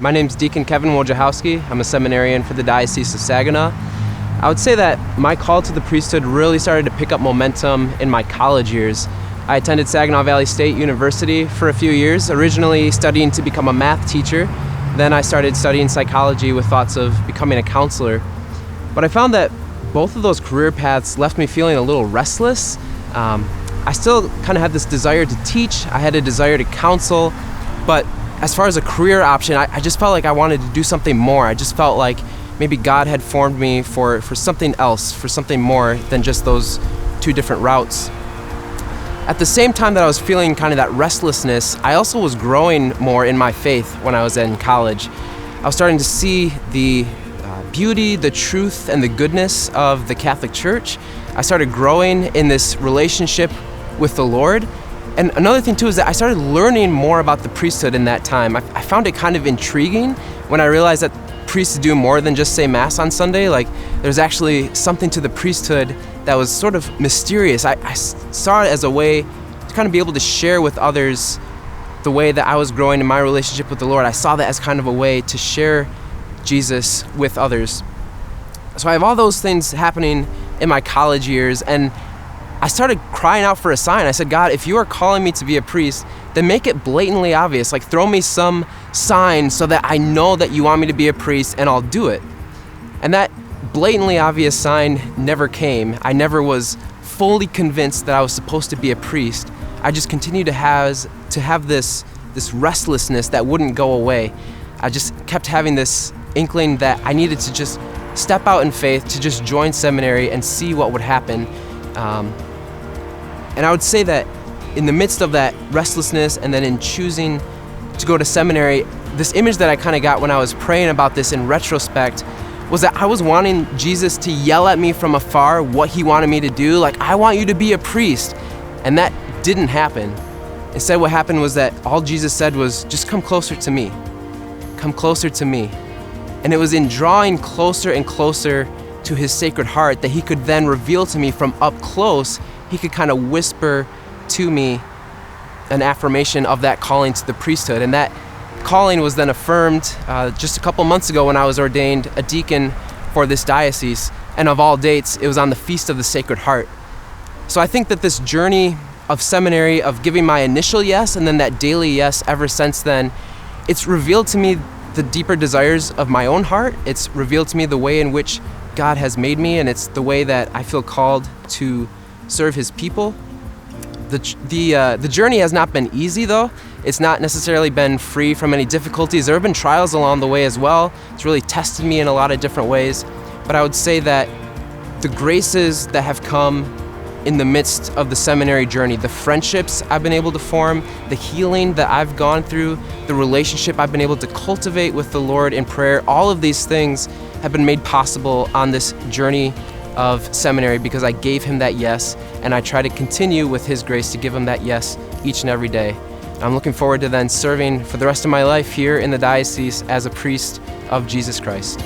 My name's Deacon Wojciechowski. I'm a seminarian for the Diocese of Saginaw. I would say that my call to the priesthood really started to pick up momentum in my college years. I attended Saginaw Valley State University for a few years, originally studying to become a math teacher. Then I started studying psychology with thoughts of becoming a counselor. But I found that both of those career paths left me feeling a little restless. I still kind of had this desire to teach. I had a desire to counsel, but as far as a career option, I just felt like I wanted to do something more. I just felt like maybe God had formed me for something else, for something more than just those two different routes. At the same time that I was feeling kind of that restlessness, I also was growing more in my faith when I was in college. I was starting to see the beauty, the truth, and the goodness of the Catholic Church. I started growing in this relationship with the Lord. And another thing too is that I started learning more about the priesthood in that time. I found it kind of intriguing when I realized that priests do more than just say Mass on Sunday. Like, there's actually something to the priesthood that was sort of mysterious. I saw it as a way to kind of be able to share with others the way that I was growing in my relationship with the Lord. I saw that as kind of a way to share Jesus with others. So I have all those things happening in my college years, and I started crying out for a sign. I said, God, if you are calling me to be a priest, then make it blatantly obvious. Like, throw me some sign so that I know that you want me to be a priest, and I'll do it. And that blatantly obvious sign never came. I never was fully convinced that I was supposed to be a priest. I just continued to have this restlessness that wouldn't go away. I just kept having this inkling that I needed to just step out in faith, to just join seminary and see what would happen. And I would say that in the midst of that restlessness, and then in choosing to go to seminary, this image that I kind of got when I was praying about this in retrospect was that I was wanting Jesus to yell at me from afar what he wanted me to do. Like, I want you to be a priest. And that didn't happen. Instead, what happened was that all Jesus said was, just come closer to me. Come closer to me. And it was in drawing closer and closer to his Sacred Heart that he could then reveal to me from up close. He could kind of whisper to me an affirmation of that calling to the priesthood. And that calling was then affirmed just a couple months ago when I was ordained a deacon for this diocese. And of all dates, it was on the Feast of the Sacred Heart. So I think that this journey of seminary, of giving my initial yes and then that daily yes ever since then, it's revealed to me the deeper desires of my own heart. It's revealed to me the way in which God has made me, and it's the way that I feel called to serve his people. The journey has not been easy, though. It's not necessarily been free from any difficulties. There have been trials along the way as well. It's really tested me in a lot of different ways. But I would say that the graces that have come in the midst of the seminary journey, the friendships I've been able to form, the healing that I've gone through, the relationship I've been able to cultivate with the Lord in prayer, all of these things have been made possible on this journey of seminary because I gave him that yes, and I try to continue with his grace to give him that yes each and every day. I'm looking forward to then serving for the rest of my life here in the diocese as a priest of Jesus Christ.